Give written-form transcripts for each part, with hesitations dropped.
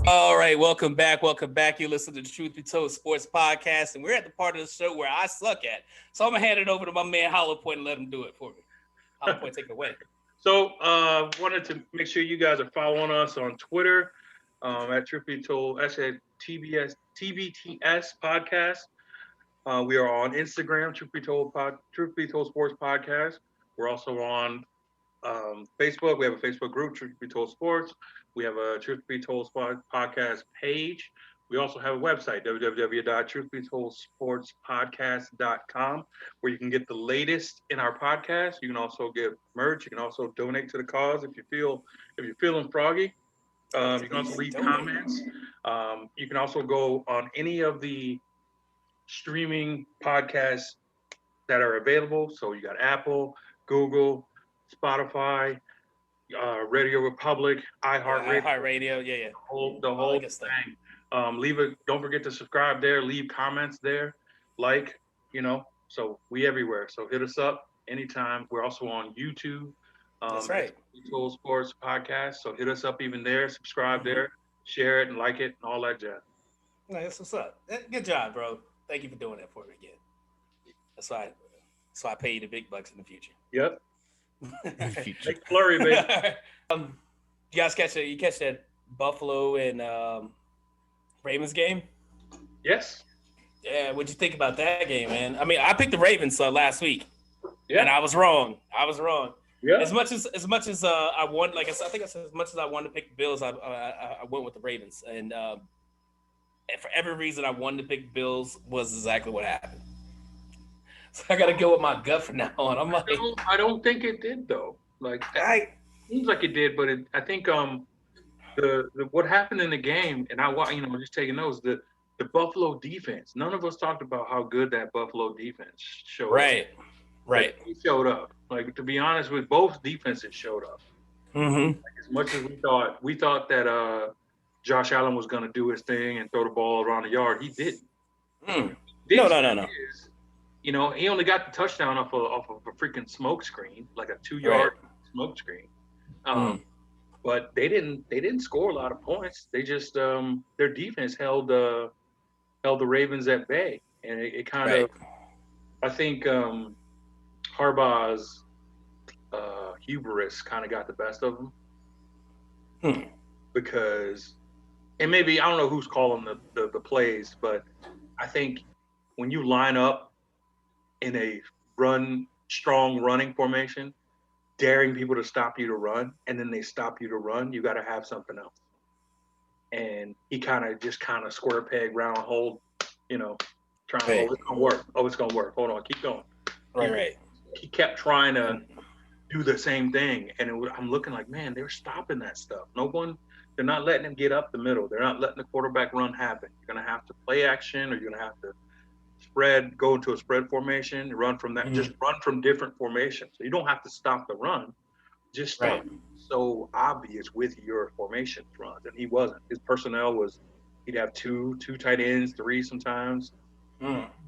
All right, welcome back. You listen to the Truth Be Told Sports Podcast, and we're at the part of the show where I suck at. So I'm gonna hand it over to my man Hollow Point and let him do it for me. Hollow Point, take it away. So, wanted to make sure you guys are following us on Twitter at Truth Be Told. Actually, TBTS Podcast. We are on Instagram, Truth Be Told Sports Podcast. We're also on Facebook. We have a Facebook group, Truth Be Told Sports. We have a Truth Be Told Podcast page. We also have a website, www.truthbetoldsportspodcast.com, where you can get the latest in our podcast. You can also get merch. You can also donate to the cause if you're feeling froggy. You can also leave comments. You can also go on any of the streaming podcasts that are available. So you got Apple, Google, Spotify, Radio Republic, iHeart Radio, yeah. The whole thing. Don't forget to subscribe there, leave comments there, so we everywhere. So hit us up anytime. We're also on YouTube. That's right. Told Sports Podcast. So hit us up even there, subscribe there, share it and like it and all that jazz. That's what's up. Good job, bro. Thank you for doing that for me again. That's why I pay you the big bucks in the future. Yep. Make flurry, baby. You guys catch that Buffalo and Ravens game? Yes. Yeah, what'd you think about that game, man? I mean, I picked the Ravens last week, and I was wrong. Yeah. As much as I wanted, like I said, I think I said as much as I wanted to pick the Bills, I went with the Ravens, and for every reason I wanted to pick the Bills was exactly what happened. So I got to go with my gut from now on. I'm like, I don't think it did though. Seems like it did, but I think the what happened in the game, and just taking notes, the Buffalo defense. None of us talked about how good that Buffalo defense showed up. Right. He showed up. Like, to be honest, with both defenses showed up. Mm-hmm. Like, as much as we thought that Josh Allen was going to do his thing and throw the ball around the yard, he didn't. No. He only got the touchdown off of a freaking smoke screen, like a 2-yard smoke screen. But they didn't score a lot of points. They just their defense held the Ravens at bay, and it kind of, I think Harbaugh's hubris kind of got the best of him because, and maybe I don't know who's calling the plays, but I think when you line up in a strong running formation, daring people to stop you to run, and then they stop you to run, you got to have something else. And he kind of square peg, round hole, trying to, it's going to work. Oh, it's going to work. Hold on, keep going. Right. He kept trying to do the same thing, and I'm looking like, man, they're stopping that stuff. They're not letting him get up the middle. They're not letting the quarterback run happen. You're going to have to play action, or you're going to have to go into a spread formation, run from that, just run from different formations. So you don't have to stop the run, just stop. So obvious with your formation runs, and he wasn't. His personnel was, he'd have two tight ends, 3 sometimes,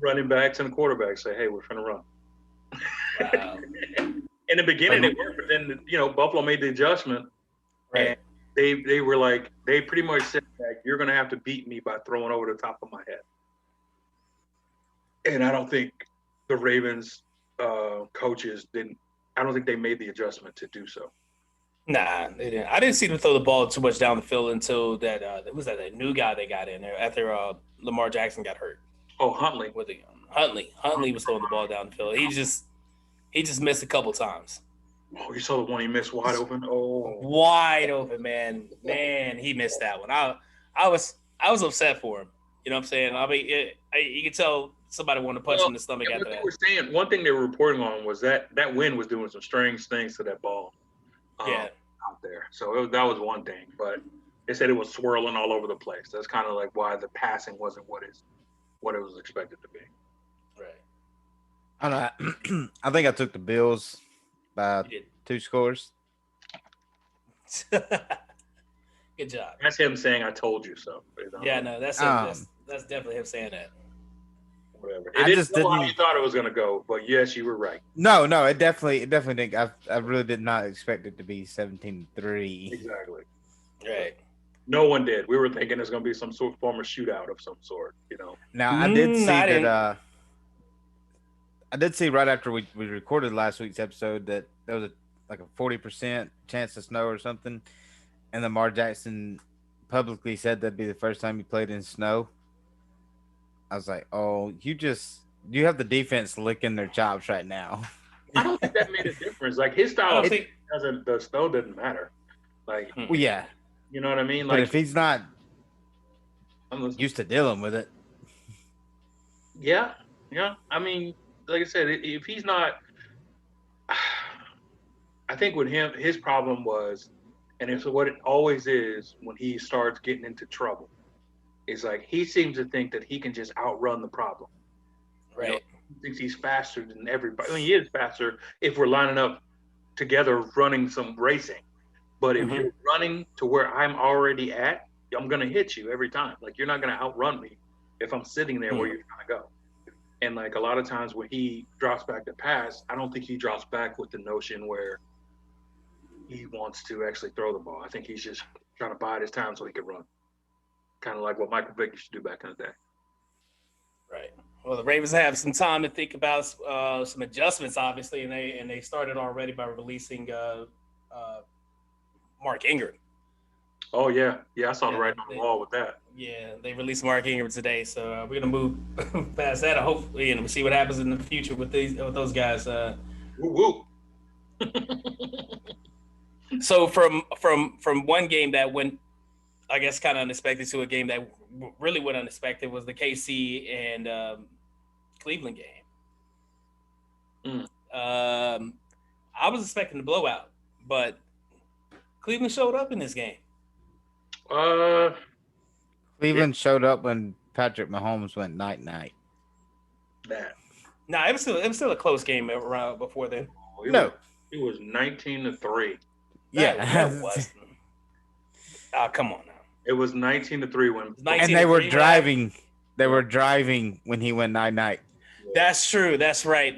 running backs and a quarterback say, hey, we're trying to run. Wow. In the beginning they were, but then Buffalo made the adjustment, and they were like, they pretty much said that you're going to have to beat me by throwing over the top of my head. And I don't think the Ravens coaches didn't. I don't think they made the adjustment to do so. Nah, they didn't. I didn't see them throw the ball too much down the field until that new guy they got in there after Lamar Jackson got hurt. Oh, Huntley. Huntley was throwing the ball down the field. He just missed a couple times. Oh, you saw the one he missed wide open? Oh, wide open, man. Man, he missed that one. I was upset for him. You know what I'm saying? I mean, you can tell somebody wanted to punch him in the stomach after that. One thing they were reporting on was that wind was doing some strange things to that ball. Out there. So that was one thing, but they said it was swirling all over the place. That's kind of like why the passing wasn't what it was expected to be. Right. I don't know. I think I took the Bills by 2 scores. Good job. That's him saying "I told you so." Yeah, no, that's him. That's definitely him saying that. Whatever. I just didn't know how you thought it was going to go, but yes, you were right. No, it definitely didn't. I really did not expect it to be 17-3. Exactly. Right. No one did. We were thinking there's going to be some sort of form of shootout of some sort, you know. Now, I did see that. I did see right after we recorded last week's episode that there was like a 40% chance of snow or something, and Lamar Jackson publicly said that'd be the first time he played in snow. I was like, oh, you have the defense licking their chops right now. I don't think that made a difference. Like his style, the snow doesn't matter. Like, well, yeah, you know what I mean. Like, but if he's not used to dealing with it, yeah. I mean, like I said, if he's not, I think with him, his problem was, and it's what it always is when he starts getting into trouble. It's like he seems to think that he can just outrun the problem. Right. You know, he thinks he's faster than everybody. I mean, he is faster if we're lining up together running some racing. But if you're running to where I'm already at, I'm going to hit you every time. Like, you're not going to outrun me if I'm sitting there where you're trying to go. And, like, a lot of times when he drops back to pass, I don't think he drops back with the notion where he wants to actually throw the ball. I think he's just trying to bide his time so he can run. Kind of like what Michael Vick used to do back in the day. Right. Well, the Ravens have some time to think about some adjustments, obviously, and they started already by releasing Mark Ingram. Oh yeah, I saw the writing on the wall with that. Yeah, they released Mark Ingram today, so we're gonna move past that. Hopefully, and we'll see what happens in the future with those guys. Woo woo. So from one game that went, I guess, kind of unexpected to a game that really went unexpected was the KC and Cleveland game. I was expecting a blowout, but Cleveland showed up in this game. Cleveland showed up when Patrick Mahomes went night-night. No, it was still a close game around before then. It was 19-3. Yeah, that was. Oh, come on now. It was 19-3 when. And they were driving. They were driving when he went night-night. That's true. That's right.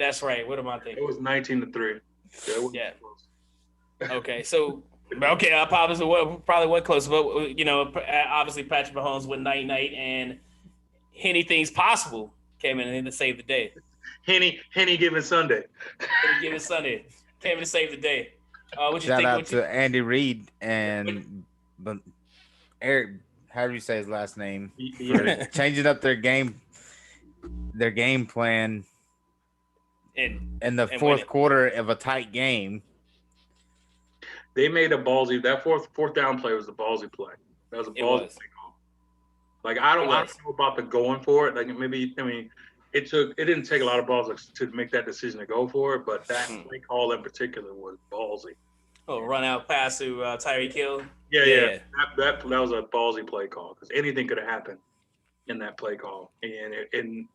What am I thinking? It was 19-3. Yeah. Okay, so. Okay, I probably wasn't close, but you know, obviously Patrick Mahomes went night, and anything's possible came in to save the day. Henny giving Sunday. Came in to save the day. What you Shout think? out to Andy Reid and Eric. How do you say his last name? Changing up their game plan in the fourth quarter of a tight game. They made a ballsy. That fourth down play was a ballsy play. That was a ballsy play call. Like I don't know about the going for it. Like it didn't take a lot of balls to make that decision to go for it, but that play call in particular was ballsy. Oh, run out pass to Tyreek Hill. Yeah. That was a ballsy play call because anything could have happened in that play call, and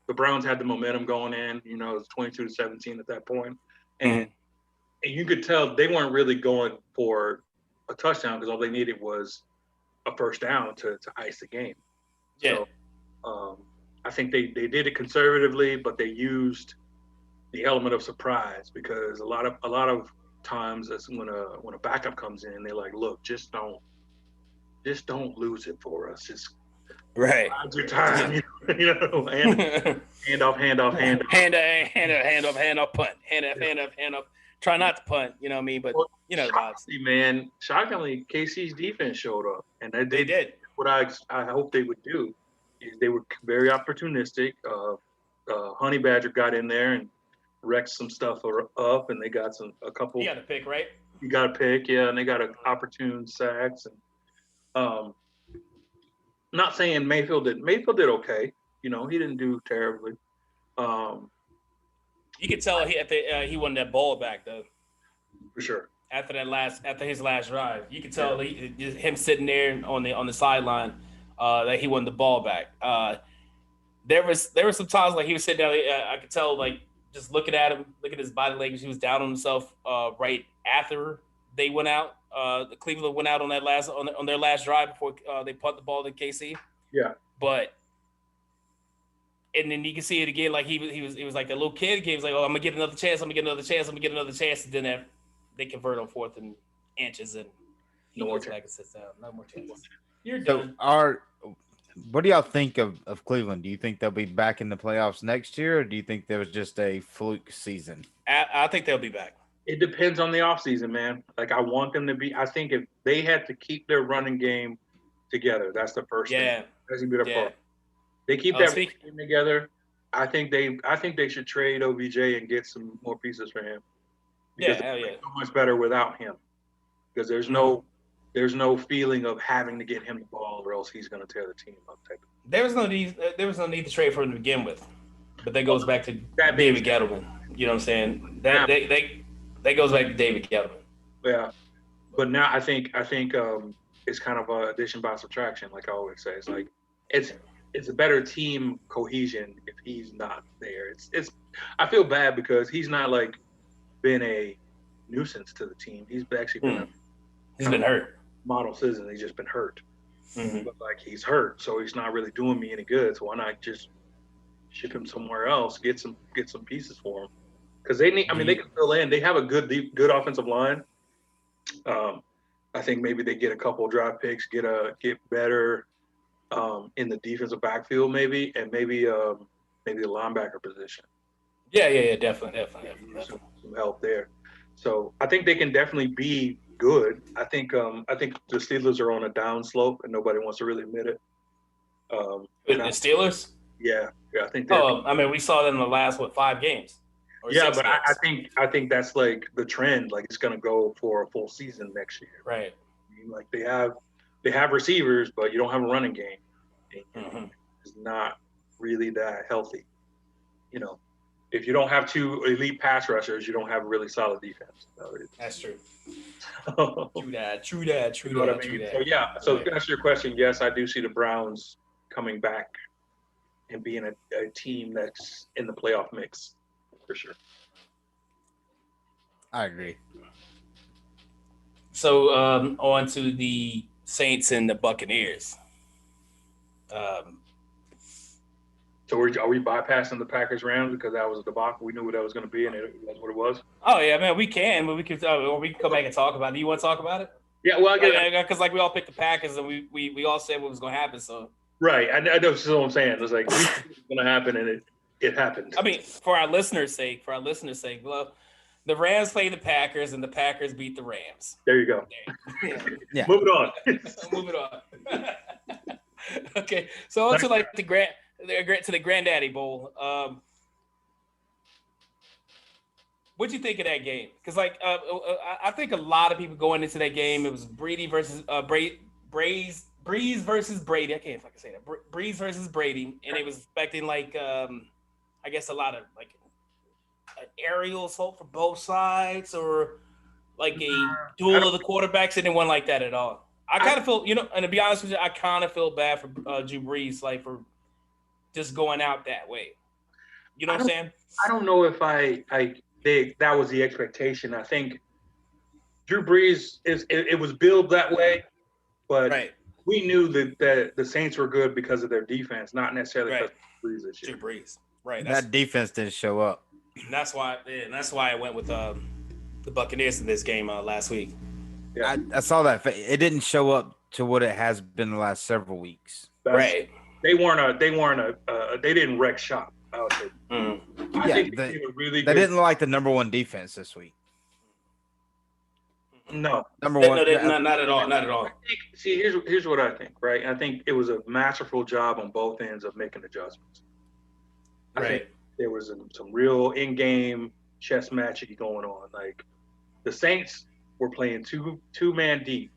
the Browns had the momentum going in. You know, it was 22-17 at that point, and you could tell they weren't really going for a touchdown because all they needed was a first down to ice the game. Yeah. So I think they did it conservatively, but they used the element of surprise because a lot of times that's when a backup comes in, they're like, look, just don't lose it for us. Just right. Ride your time, you know, hand off, hand off, punt, hand off. Try not to punt, you know what I mean? But, you know, shockingly, KC's defense showed up. And they did. What I hope they would do is they were very opportunistic. Honey Badger got in there and wrecked some stuff up, and they got a couple. You got a pick, right? You got a pick, yeah, and they got opportune sacks. And not saying Mayfield did okay. You know, he didn't do terribly. You could tell he won that ball back though. For sure. After his last drive, you could tell him sitting there on the sideline that he won the ball back. There were some times like he was sitting there. I could tell like just looking at him, look at his body language. He was down on himself right after they went out. The Cleveland went out on their last drive before they punt the ball to KC. Yeah. And then you can see it again, like he was like a little kid. He was like, "Oh, I'm gonna get another chance. And then they convert on 4th and inches, and he goes back and sits down. No more chances. You're done. What do y'all think of Cleveland? Do you think they'll be back in the playoffs next year, or do you think there was just a fluke season? I think they'll be back. It depends on the offseason, man. Like, I want them to be. I think if they had to keep their running game together, that's the first thing. That's gonna be their part. They keep that running game together. I think they should trade OBJ and get some more pieces for him. Because it's so much better without him. Because there's no feeling of having to get him the ball, or else he's going to tear the team up. There was no need to trade for him to begin with, but that goes back to David Gettleman. You know what I'm saying? That goes back to David Gettleman. Yeah, but now I think it's kind of a addition by subtraction, like I always say. It's like it's a better team cohesion if he's not there. It's I feel bad because he's not like been a nuisance to the team. He's actually been he's been hurt. Model citizen. He's just been hurt. But like, he's hurt, so he's not really doing me any good. So why not just ship him somewhere else? Get some pieces for him, because they need. I mean, they can fill in. They have a good offensive line. I think maybe they get a couple draft picks, get better in the defensive backfield, maybe, and maybe the linebacker position. Yeah, definitely. Some help there. So I think they can definitely be good. I think the Steelers are on a down slope, and nobody wants to really admit it. The Steelers? Yeah, I think. I mean, we saw that in the last 5 games. Yeah, but I think that's like the trend. Like, it's going to go for a full season next year. Right. I mean, like, they have receivers, but you don't have a running game. It's not really that healthy. You know, if you don't have 2 elite pass rushers, you don't have a really solid defense. That's true. True that. You know what I mean? So yeah. So to answer your question, yes, I do see the Browns coming back and being a team that's in the playoff mix for sure. I agree. So on to the Saints and the Buccaneers. So are we bypassing the Packers Rams because that was a debacle? We knew what that was going to be, and that's what it was. Oh yeah, man, we can, but we can come back and talk about it. Do you want to talk about it? Yeah, well, I get it, because like we all picked the Packers, and we all said what was going to happen. So right, I know what I'm saying. It was like, we knew it was going to happen, and it happened. I mean, for our listeners' sake, well, the Rams played the Packers, and the Packers beat the Rams. There you go. Yeah. Moving on. Moving on. Okay, so on to like the Granddaddy Bowl. What'd you think of that game? Because like I think a lot of people going into that game, it was Breeze versus Brady. I can't fucking say that. Breeze versus Brady, and it was expecting like I guess a lot of like an aerial assault for both sides, or like a duel of the quarterbacks. It didn't want like that at all. I kind of feel, and to be honest with you, I kind of feel bad for Drew Brees, like for just going out that way. You know what I'm saying? I don't know if that was the expectation. I think Drew Brees it was billed that way, but we knew that the Saints were good because of their defense, not necessarily because of Brees this year. Drew Brees, right? That defense didn't show up. That's why I went with the Buccaneers in this game last week. Yeah. I saw that. It didn't show up to what it has been the last several weeks. Right. They didn't wreck shop. I would say. I think they did a really good. They didn't like the number 1 defense this week. No. Number 1. No, not at all. Not at all. Here's what I think, right? I think it was a masterful job on both ends of making adjustments. I think there was some real in-game chess matching going on. Like, the Saints were playing two-man deep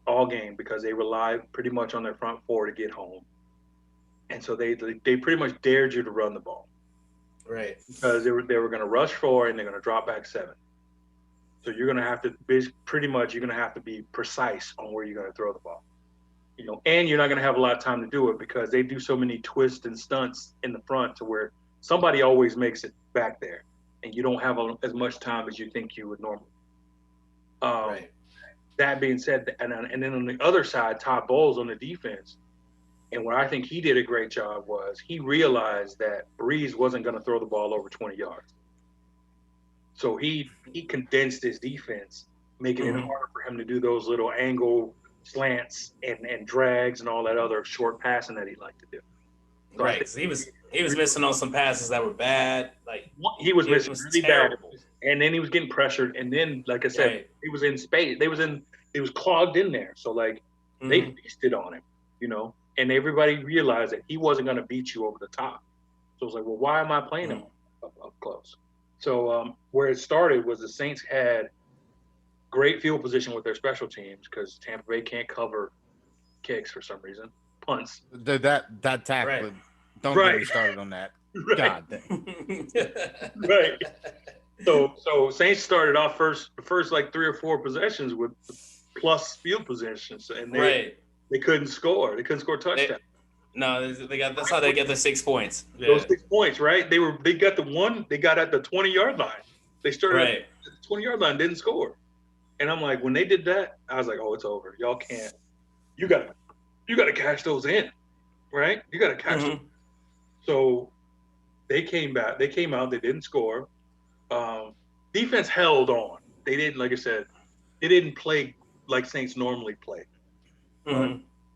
all game because they relied pretty much on their front 4 to get home. And so they pretty much dared you to run the ball. Right. Because they were going to rush 4 and they're going to drop back 7. So you're going to have to be precise on where you're going to throw the ball. And you're not going to have a lot of time to do it because they do so many twists and stunts in the front to where somebody always makes it back there, and you don't have as much time as you think you would normally. That being said, and then on the other side, Todd Bowles on the defense, and what I think he did a great job was he realized that Breeze wasn't going to throw the ball over 20 yards. So he condensed his defense, making it harder for him to do those little angle slants and drags and all that other short passing that he liked to do. So right, he was missing on some passes that were bad. Like he was missing really terrible. Bad, and then he was getting pressured. And then, like I said, he was in space. He was clogged in there. So like they feasted on him, you know. And everybody realized that he wasn't going to beat you over the top. So it was like, well, why am I playing him up close? So where it started was the Saints had great field position with their special teams because Tampa Bay can't cover kicks for some reason. Punts. Dude, that tackle. Right. Don't get me started on that. Right. God dang. Right. So Saints started off the first like 3 or 4 possessions with plus field positions, and they couldn't score. They couldn't score touchdowns. That's how they get the 6 points. Yeah. Those 6 points, right? They got the one. They got at the 20-yard line. They started at the 20-yard line, didn't score. And I'm like, when they did that, I was like, oh, it's over. Y'all can't. You got to cash those in, right? You got to cash them. So they came back. They came out. They didn't score. Defense held on. They didn't, like I said, they didn't play like Saints normally play.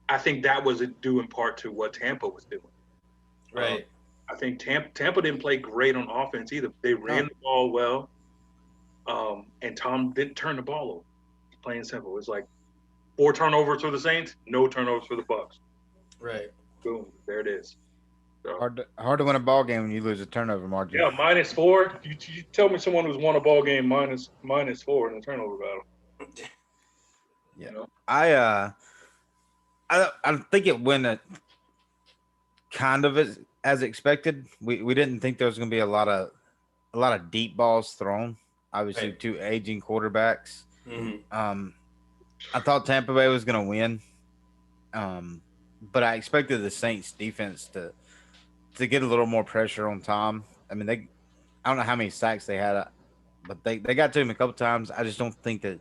I think that was due in part to what Tampa was doing. Right. I think Tampa didn't play great on offense either. They ran the ball well. And Tom didn't turn the ball over. Plain and simple. It's like 4 turnovers for the Saints, no turnovers for the Bucs. Right. Boom. There it is. So, hard to win a ball game when you lose a turnover margin. Yeah, -4. You tell me someone who's won a ball game -4 in a turnover battle. Yeah. You know? I think it went kind of as expected. We didn't think there was going to be a lot of deep balls thrown. Obviously, 2 aging quarterbacks. I thought Tampa Bay was going to win, but I expected the Saints defense to get a little more pressure on Tom. I mean, I don't know how many sacks they had, but they got to him a couple times. I just don't think that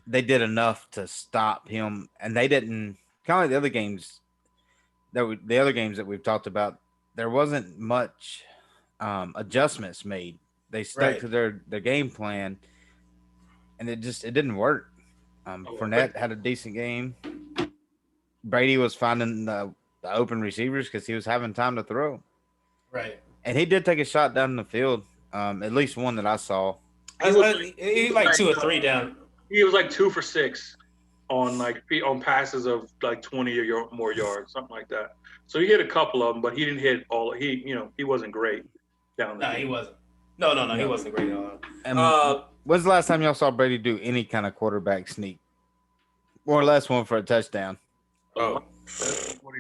they did enough to stop him, and they didn't. Kind of like the other games that we've talked about, there wasn't much adjustments made. They stuck to their game plan, and it didn't work. Fournette had a decent game. Brady was finding the open receivers because he was having time to throw. Right. And he did take a shot down the field, at least one that I saw. He was like 2 or 3 down. He was like 2 for 6 on passes of like 20 or more yards, something like that. So he hit a couple of them, but he didn't hit all. He wasn't great down there. No, he wasn't. No, he wasn't great at all. When's the last time y'all saw Brady do any kind of quarterback sneak? More or less one for a touchdown. A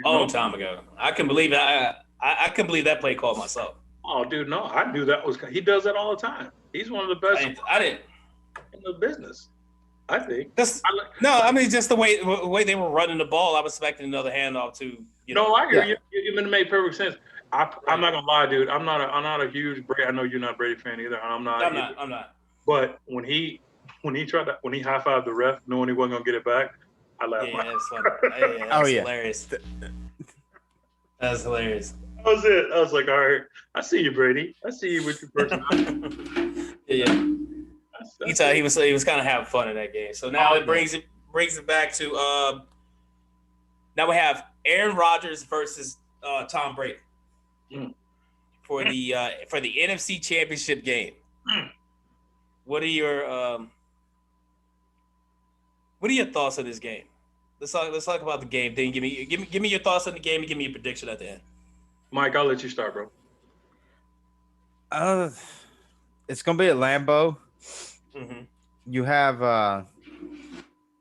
long time ago. I can believe that. I can believe that play call myself. Oh, dude, no, I knew that was. He does that all the time. He's one of the best. I didn't in the business. I think. I mean, just the way they were running the ball, I was expecting another handoff to. No, I hear you. It made perfect sense. I'm not gonna lie, dude. I'm not a huge Brady. I know you're not a Brady fan either. I'm not. But when he high-fived the ref, knowing he wasn't gonna get it back, I laughed. Yeah, that's funny. That's hilarious. That's hilarious. That was it. I was like, all right, I see you, Brady. I see you with your personality. Yeah. He was kind of having fun in that game. So now it brings it back to now we have Aaron Rodgers versus Tom Brady for the NFC Championship game. What are your thoughts on this game? Let's talk about the game. Then give me your thoughts on the game and give me a prediction at the end. Mike, I'll let you start, bro. It's gonna be at Lambeau. You have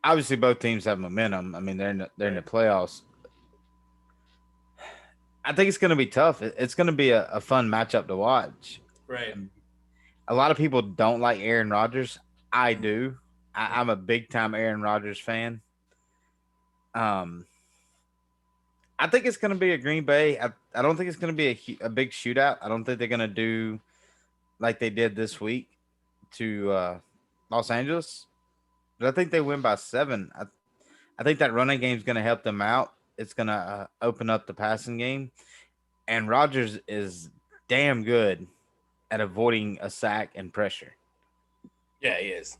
obviously both teams have momentum. I mean, they're in the playoffs. I think it's going to be tough. It's going to be a fun matchup to watch. Right. A lot of people don't like Aaron Rodgers. I do. I'm a big time Aaron Rodgers fan. I think it's going to be a Green Bay. I don't think it's going to be a big shootout. I don't think they're going to do like they did this week to Los Angeles, but I think they win by 7. I think that running game is going to help them out. It's going to open up the passing game, and Rodgers is damn good at avoiding a sack and pressure. Yeah, he is.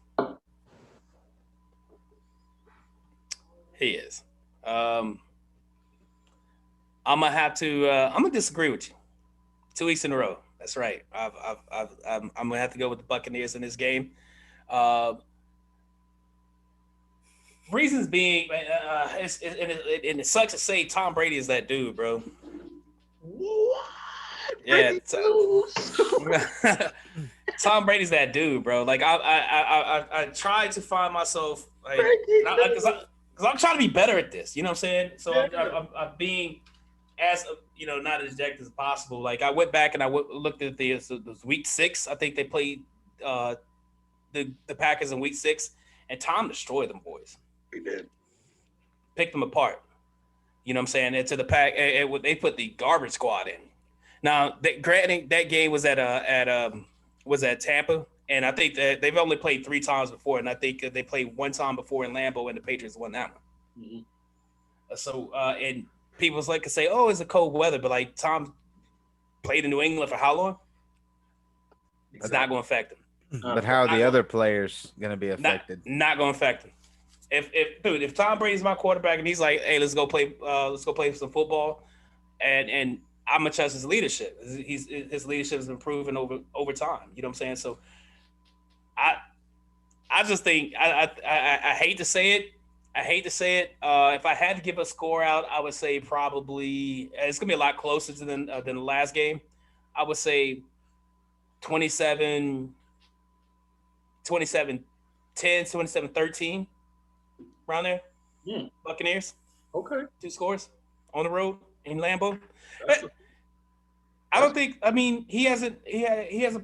He is. I'm gonna disagree with you. 2 weeks in a row. That's right. I'm gonna have to go with the Buccaneers in this game. Reasons being, it sucks to say Tom Brady is that dude, bro. What? Yeah, Tom Brady's that dude, bro. Like I try to find myself like because I'm trying to be better at this. You know what I'm saying? So I'm being as not as objective as possible. Like I went back and I looked at the week 6. I think they played the Packers in week 6, and Tom destroyed them boys. He did. Picked them apart. You know what I'm saying? Into the pack, they put the garbage squad in. Now, granted, that game was at Tampa, and I think that they've only played 3 times before, and I think they played 1 time before in Lambeau, and the Patriots won that one. Mm-hmm. So, and people's like to say, "Oh, it's a cold weather," but like Tom played in New England for how long? It's not going to affect him. But how are the other players going to be affected? Not going to affect him. If Tom Brady's my quarterback and he's like, "Hey, let's go play some football," and I'm gonna trust his leadership. His leadership has been proven over time. You know what I'm saying? So, I just think I hate to say it. If I had to give a score out, I would say probably it's gonna be a lot closer than the last game. I would say 27-10, 27-13. Around there, Buccaneers. Okay, 2 scores on the road in Lambeau. I don't think. I mean, he hasn't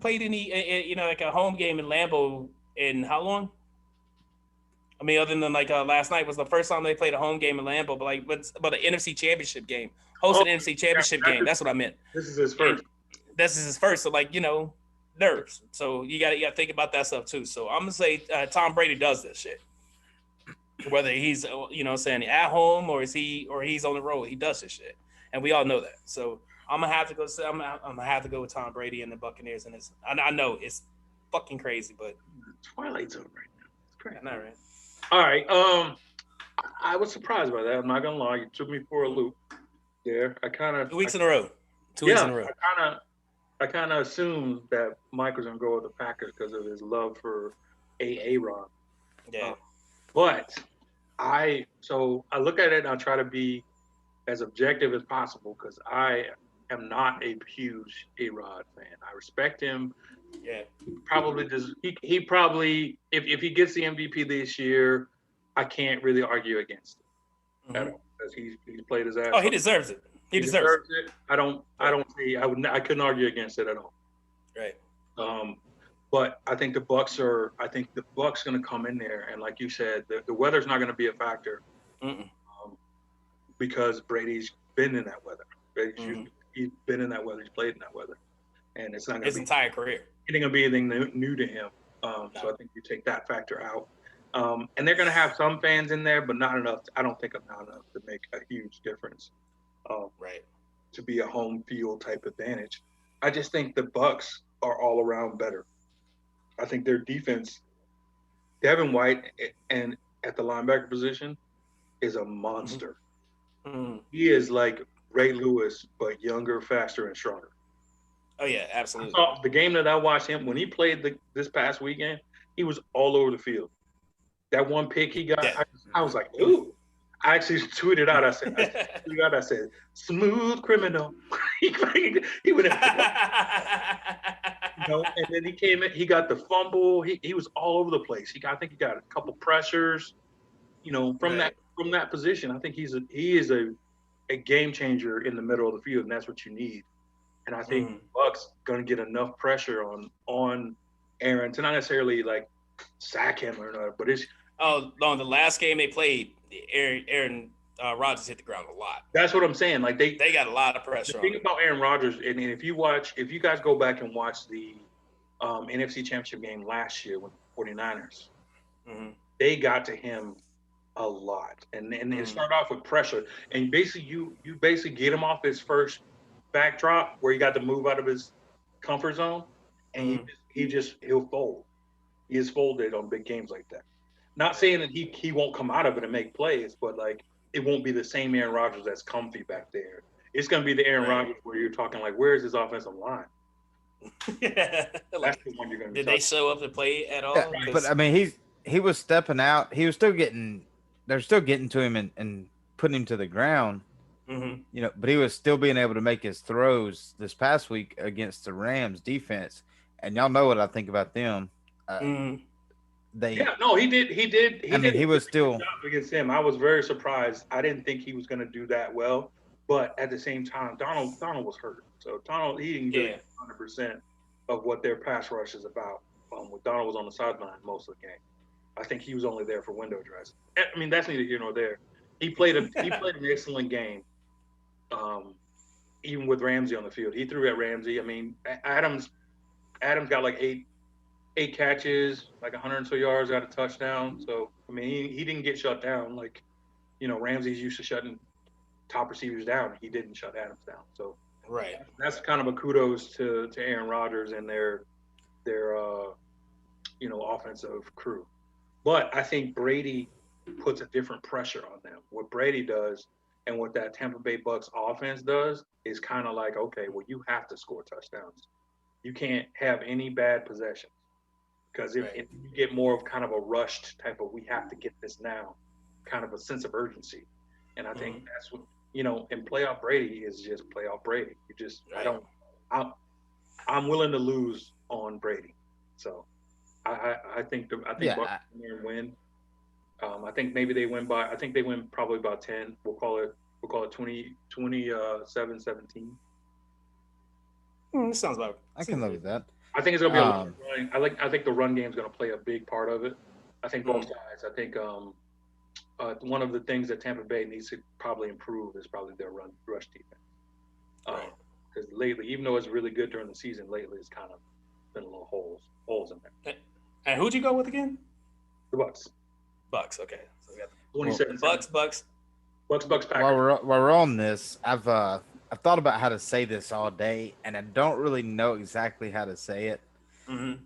played any like a home game in Lambeau in how long? I mean, other than like last night was the first time they played a home game in Lambeau, but about an NFC Championship game, hosted an NFC Championship game. That's what I meant. This is his first. This is his first. So like nerves. So you got to think about that stuff too. So I'm gonna say Tom Brady does this shit. Whether he's saying at home or he's on the road, he does this shit, and we all know that. So I'm gonna have to go. I'm gonna have to go with Tom Brady and the Buccaneers. And I know it's fucking crazy, but Twilight Zone right now. It's crazy. Not right. All right. I was surprised by that. I'm not gonna lie. You took me for a loop there. I kind of 2 weeks in a row. 2 weeks in a row. I kind of assumed that Mike was gonna go with the Packers because of his love for Aaron. Yeah. But I look at it and I try to be as objective as possible because I am not a huge A-Rod fan. I respect him. Yeah. Probably does. He probably if he gets the MVP this year, I can't really argue against it at all because he's played his ass. Oh, he deserves it. He deserves it. I couldn't argue against it at all. Right. But I think the Bucs going to come in there, and like you said, the weather's not going to be a factor because Brady's been in that weather. He's been in that weather. He's played in that weather, and it's not going to be his entire career. It ain't going to be anything new to him. So I think you take that factor out, and they're going to have some fans in there, but not enough. I don't think not enough to make a huge difference. Right. To be a home field type advantage. I just think the Bucs are all around better. I think their defense, Devin White, and at the linebacker position, is a monster. Mm-hmm. He is like Ray Lewis, but younger, faster, and stronger. Oh yeah, absolutely. The game that I watched him when he played this past weekend, he was all over the field. That one pick he got, I was like, ooh. I actually tweeted out. I said, "Smooth criminal." he went. And then he came in. He got the fumble. He was all over the place. I think he got a couple pressures. From that position, I think he is a game changer in the middle of the field, and that's what you need. And I think Bucks going to get enough pressure on Aaron to not necessarily like sack him or not, but it's. Oh no! The last game they played, Aaron Rodgers hit the ground a lot. That's what I'm saying. Like they got a lot of pressure. The thing about Aaron Rodgers, and if you guys go back and watch the NFC Championship game last year with the 49ers, they got to him a lot, and it started off with pressure, and basically you get him off his first backdrop where he got to move out of his comfort zone, and he'll fold. He is folded on big games like that. Not saying that he won't come out of it and make plays, but like it won't be the same Aaron Rodgers that's comfy back there. It's going to be the Aaron Rodgers where you're talking like, where's his offensive line? That's the one you're going to be Did they show up to play at all? Yeah, but I mean, he was stepping out. He was still getting. They're still getting to him and putting him to the ground. Mm-hmm. You know, but he was still being able to make his throws this past week against the Rams defense. And y'all know what I think about them. Mm-hmm. He did. He was still against him. I was very surprised. I didn't think he was going to do that well, but at the same time, Donald was hurt, so he didn't get 100% of what their pass rush is about. When Donald was on the sideline most of the game, I think he was only there for window dressing. I mean, that's neither here nor there. He played an excellent game, even with Ramsey on the field. He threw at Ramsey. I mean, Adams got like eight catches, like 100 or so yards, got a touchdown. So, I mean, he didn't get shut down. Like, Ramsey's used to shutting top receivers down. He didn't shut Adams down. So, that's kind of a kudos to Aaron Rodgers and their offensive crew. But I think Brady puts a different pressure on them. What Brady does and what that Tampa Bay Bucs offense does is kind of like, okay, well, you have to score touchdowns. You can't have any bad possessions. Because if you get more of kind of a rushed type of, we have to get this now, kind of a sense of urgency. And I think that's what, and playoff Brady is just playoff Brady. You just, I'm willing to lose on Brady. So I think Bucs win. I think maybe they win probably about 10. We'll call it 27-17. Sounds about. I can live with that. I think it's gonna be a long run. I think the run game is gonna play a big part of it. I think both sides. I think one of the things that Tampa Bay needs to probably improve is probably their rush defense. Because lately, even though it's really good during the season, lately it's kind of been a little holes in there. And who'd you go with again? The Bucs. Bucs. Okay. So we got 27. Bucs. Packers. While we're on this, I've thought about how to say this all day, and I don't really know exactly how to say it. Mm-hmm.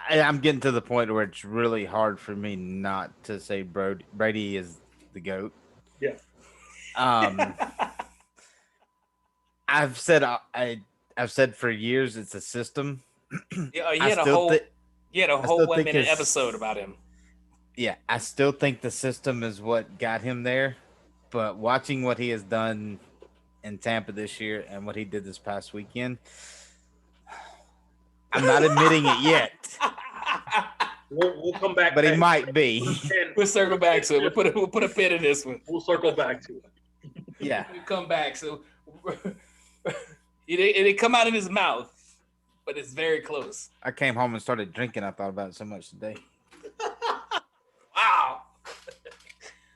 I'm getting to the point where it's really hard for me not to say Brady is the GOAT. Yeah. I've said for years it's a system. Yeah, you had a whole 1-minute episode about him. Yeah, I still think the system is what got him there. But watching what he has done in Tampa this year and what he did this past weekend, I'm not admitting it yet. We'll come back. But he might be. We'll circle back to it. We'll put a pin in this one. We'll circle back to it. Yeah. We'll come back. So it didn't come out of his mouth, but it's very close. I came home and started drinking. I thought about it so much today. Wow.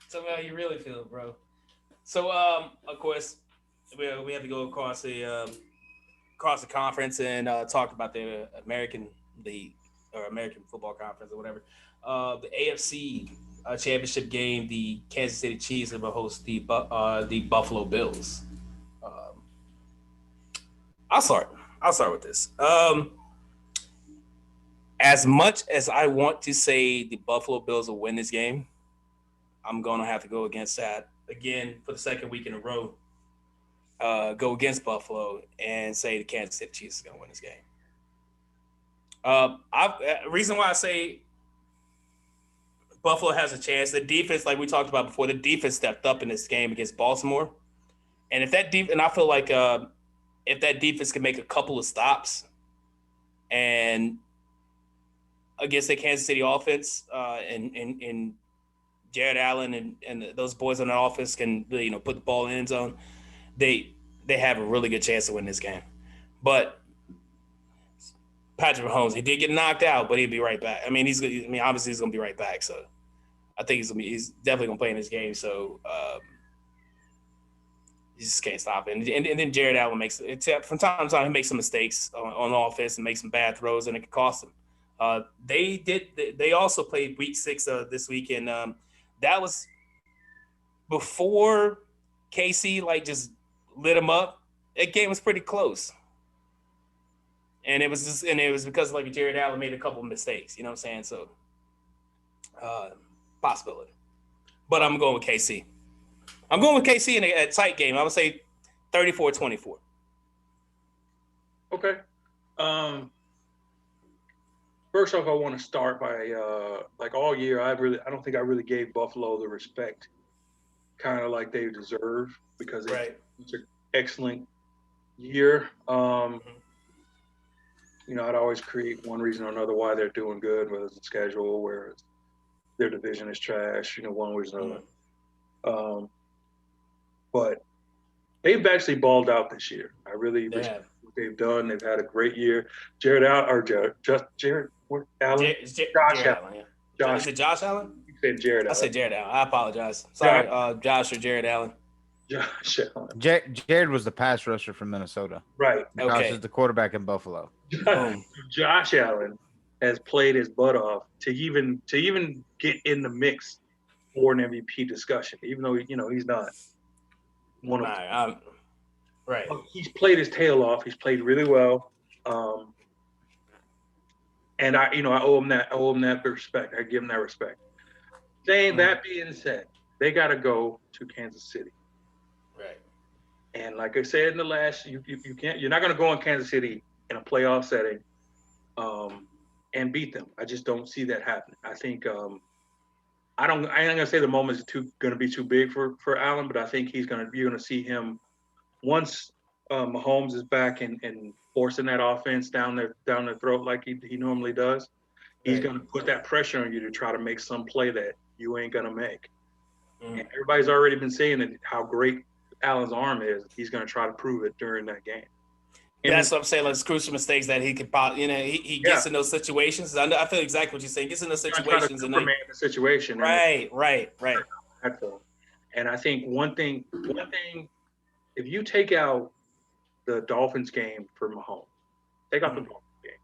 Tell me how you really feel, bro. So, of course, we have to go across the conference and talk about the American League or American Football Conference or whatever. The AFC Championship game, the Kansas City Chiefs will host the Buffalo Bills. I'll start with this. As much as I want to say the Buffalo Bills will win this game, I'm going to have to go against that again for the second week in a row. Go against Buffalo and say the Kansas City Chiefs is going to win this game. Reason why I say Buffalo has a chance, the defense, like we talked about before, the defense stepped up in this game against Baltimore. And if that and I feel like if that defense can make a couple of stops and against the Kansas City offense and Jared Allen and those boys on the offense can put the ball in the end zone, they have a really good chance to win this game. But Patrick Mahomes, he did get knocked out, but he'll be right back. Obviously he's gonna be right back. So I think he's definitely gonna play in this game. So you just can't stop it. And then Jared Allen from time to time he makes some mistakes on offense and makes some bad throws, and it could cost him. They also played week 6 this week, and that was before KC just lit them up. That game was pretty close. And it was because like Jared Allen made a couple of mistakes. You know what I'm saying? So, possibility. But I'm going with KC. I'm going with KC in a tight game. I'm gonna say 34-24. Okay. First off, I want to start by like all year. I don't think I really gave Buffalo the respect, kind of like they deserve, because it's an excellent year. You know, I'd always create one reason or another why they're doing good, whether it's the schedule, where their division is trash. You know, one reason or another. But they've actually balled out this year. I really respect what they've done. They've had a great year. Jared Allen. Josh Allen. Yeah. Is it Josh Allen? You said Jared Allen. I said Jared Allen. I apologize. Sorry, Josh or Jared Allen. Josh Allen. Jared was the pass rusher from Minnesota. Right. Josh is the quarterback in Buffalo. Josh Allen has played his butt off to even get in the mix for an MVP discussion, even though he's not one of them. Right. He's played his tail off. He's played really well. And I owe him that. I owe him that respect. I give him that respect. That being said, they got to go to Kansas City. Right. And like I said in the last, you're not going to go in Kansas City in a playoff setting, and beat them. I just don't see that happening. I think I ain't gonna say the moment is going to be too big for Allen, but I think you're going to see him once Mahomes is back and forcing that offense down their throat like he normally does. He's going to put that pressure on you to try to make some play that you ain't going to make. And everybody's already been saying that how great Allen's arm is. He's going to try to prove it during that game. And that's what I'm saying. Like crucial mistakes that he could, he gets in those situations. I feel exactly what you're saying. He gets in those situations and the situation. Right. And I think one thing, if you take out the Dolphins game for Mahomes, take out the Dolphins game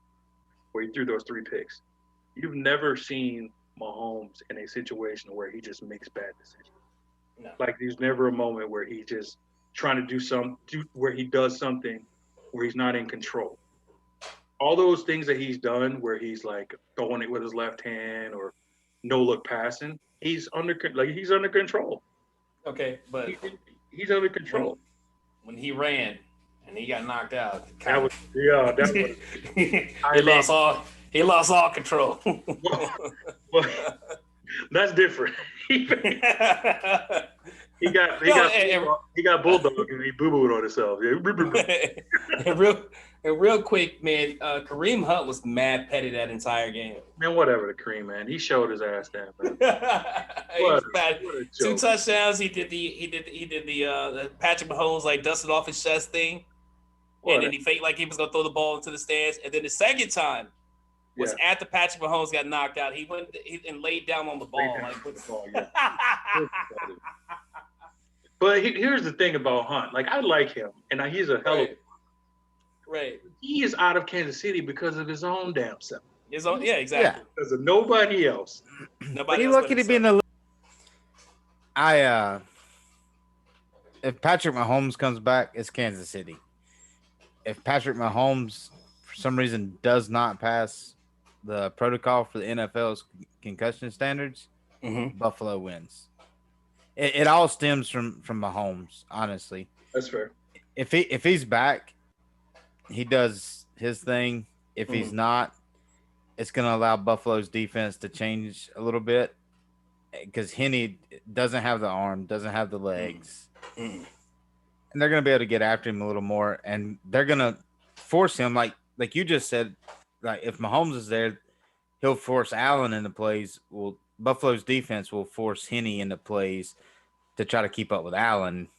where he threw those 3 picks, you've never seen Mahomes in a situation where he just makes bad decisions. No. Like there's never a moment where he's just trying to where he does something where he's not in control. All those things that he's done where he's like throwing it with his left hand or no look passing, he's under control. Okay, but he's under control. When he ran and he got knocked out, he lost all control. Well, that's different. He got bulldog and he boo-booed on himself. And real quick, man, Kareem Hunt was mad petty that entire game. Man, whatever, the Kareem, man. He showed his ass down, man. He was bad. 2 touchdowns. He did the Patrick Mahomes like dusted off his chest thing, and then he faked like he was gonna throw the ball into the stands. And then the second time was after Patrick Mahomes got knocked out. He went and laid down on the ball. But here's the thing about Hunt. Like, I like him, and he's a hell of a Right. He is out of Kansas City because of his own damn self. Exactly. Yeah. Because of nobody else. He's lucky to be in the. If Patrick Mahomes comes back, it's Kansas City. If Patrick Mahomes, for some reason, does not pass the protocol for the NFL's concussion standards, Buffalo wins. It all stems from Mahomes, honestly. That's fair. If he's back, he does his thing. If he's not, it's going to allow Buffalo's defense to change a little bit because Henne doesn't have the arm, doesn't have the legs. And they're going to be able to get after him a little more, and they're going to force him, like you just said, like if Mahomes is there, he'll force Allen into plays. Well, Buffalo's defense will force Henne into plays to try to keep up with Allen,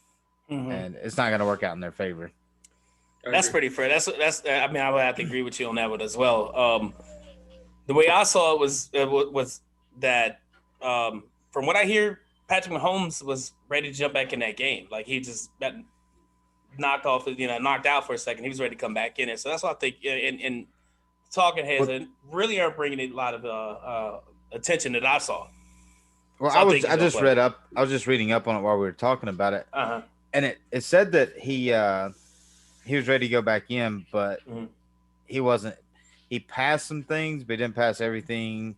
and it's not going to work out in their favor. That's pretty fair. That's. I mean, I would have to agree with you on that one as well. The way I saw it was that from what I hear, Patrick Mahomes was ready to jump back in that game. Like he just got knocked out for a second. He was ready to come back in it. So that's what I think. And talking heads really are bringing a lot of attention that I saw. Well, so I just reading up on it while we were talking about it, and it said that he was ready to go back in, but he passed some things, but he didn't pass everything.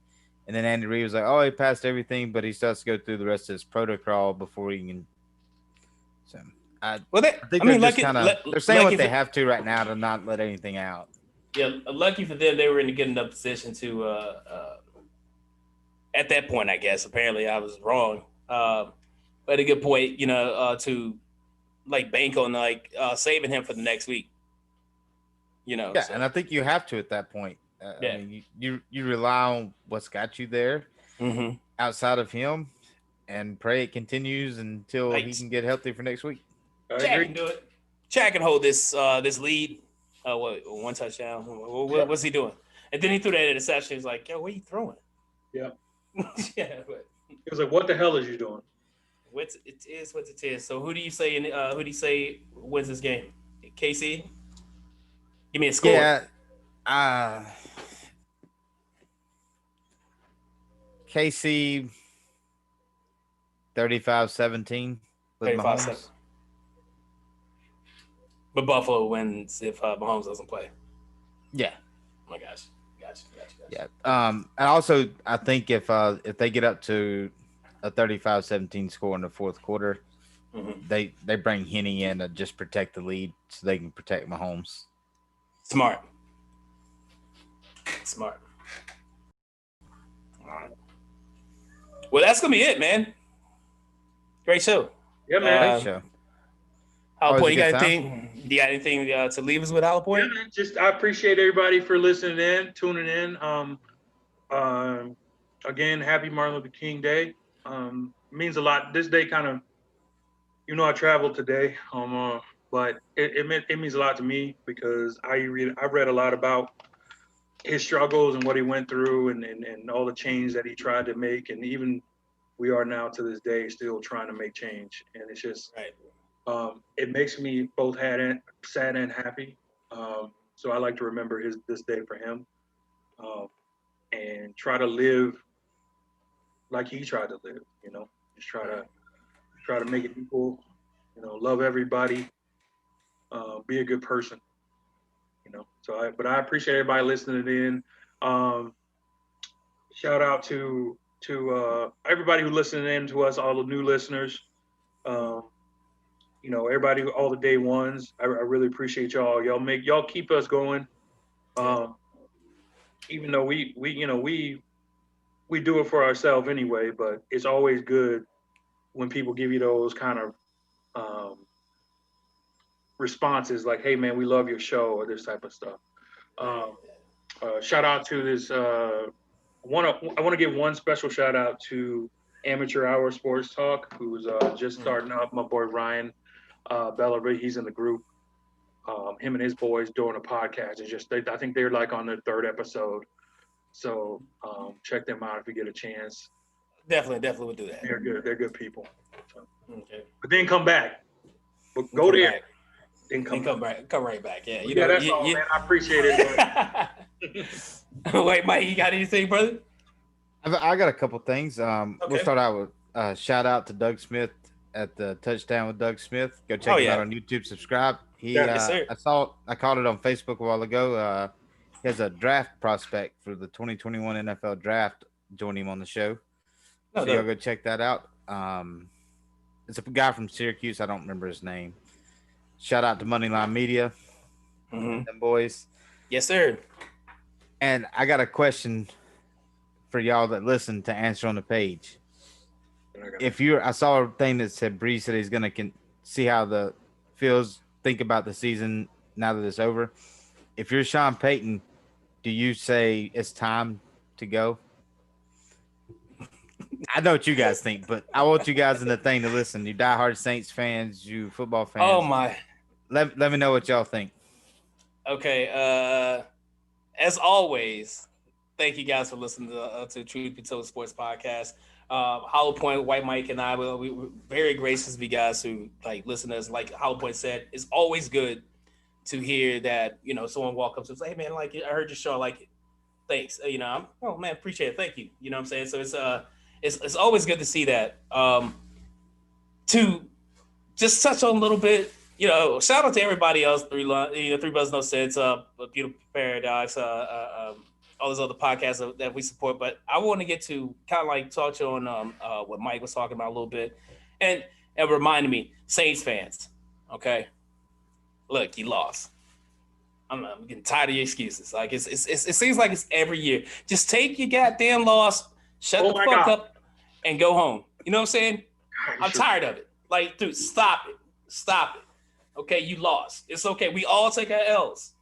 And then Andy Reid was like, "Oh, he passed everything, but he still has to go through the rest of his protocol before he can." So I think they're just kind of they're saying what they have to right now to not let anything out. Yeah, lucky for them, they were in a good enough position to. At that point, I guess apparently I was wrong, but a good point, to like bank on like saving him for the next week. Yeah, so. And I think you have to at that point. Yeah. I mean, you rely on what's got you there outside of him, and pray it continues until he can get healthy for next week. Chad can do it. Chad can hold this lead. One touchdown. What's he doing? And then he threw that interception. He's like, "Yo, what are you throwing?" Yeah. Yeah. But he was like, "What the hell is you doing?" It is what it is. So who do you say wins this game? KC? Give me a score. Yeah. KC 35-17 with Mahomes. But Buffalo wins if Mahomes doesn't play. Yeah. Oh my gosh. Gotcha. Yeah. And also I think if they get up to a 35-17 score in the fourth quarter, they bring Henny in to just protect the lead so they can protect Mahomes. Smart. All right. Well, that's gonna be it, man. Great show. Yeah, man. Great show. Hollow Point, you got anything to leave us with, Hollow Point? Yeah, man, I appreciate everybody for listening in, tuning in. Again, happy Martin Luther King Day. Means a lot. This day kind of, I traveled today, but it means a lot to me because I read a lot about his struggles and what he went through and all the change that he tried to make, and even we are now to this day still trying to make change, and it's just right. It makes me both sad and happy. So I like to remember this day for him, and try to live like he tried to live. Just try to make it equal. Love everybody. Be a good person. But I appreciate everybody listening in. Shout out to everybody who listened in to us, all the new listeners. Everybody, all the day ones. I really appreciate y'all. Y'all keep us going. Even though we do it for ourselves anyway, but it's always good when people give you those kind of responses like, "Hey man, we love your show," or this type of stuff. Shout out to this. I want to give one special shout out to Amateur Hour Sports Talk, who was just starting up. My boy Ryan Bellery, he's in the group. Him and his boys doing a podcast. I think they're like on their third episode. So check them out if you get a chance. Definitely would do that. They're good. They're good people. So. Okay. But then come back. But go there. Back. Then come back. Come right back. Yeah. That's all, man. I appreciate it. Wait, Mike, you got anything, brother? I got a couple things. We'll start out with shout out to Doug Smith at the Touchdown with Doug Smith. Go check him out on YouTube. Subscribe. I called it on Facebook a while ago. He has a draft prospect for the 2021 NFL draft. Join him on the show. Y'all go check that out. It's a guy from Syracuse. I don't remember his name. Shout out to Moneyline Media. Them boys. Yes, sir. And I got a question for y'all that listen to answer on the page. I saw a thing that said Brady said he's going to see how the feels, think about the season now that it's over. If you're Sean Payton, do you say it's time to go? I know what you guys think, but I want you guys in the thing to listen. You diehard Saints fans, you football fans. Oh my! Let me know what y'all think. Okay. As always, thank you guys for listening to Truth Be Told Sports Podcast. Hollow Point, White Mike, and I, we were very gracious to be guys who listen to us. Like Hollow Point said, it's always good to hear that someone walk up to us, "Hey man, I heard your show, I like it. Thanks." Oh man, appreciate it. Thank you. You know what I'm saying? So it's always good to see that. To just touch on a little bit, shout out to everybody else. Three Brothers No Sense, Beautiful Paradise, all those other podcasts that we support. But I want to get to kind of like talk to you on what Mike was talking about a little bit, and it reminded me, Saints fans. Okay, look, you lost. I'm getting tired of your excuses. Like it seems like it's every year. Just take your goddamn loss, shut the fuck up, and go home. You know what I'm saying? I'm tired of it. Like, dude, stop it. Okay, you lost. It's okay. We all take our L's.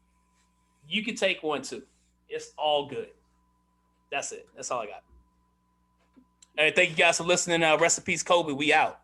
You can take one too. It's all good. That's it. That's all I got. All right, thank you guys for listening. Rest in peace, Kobe. We out.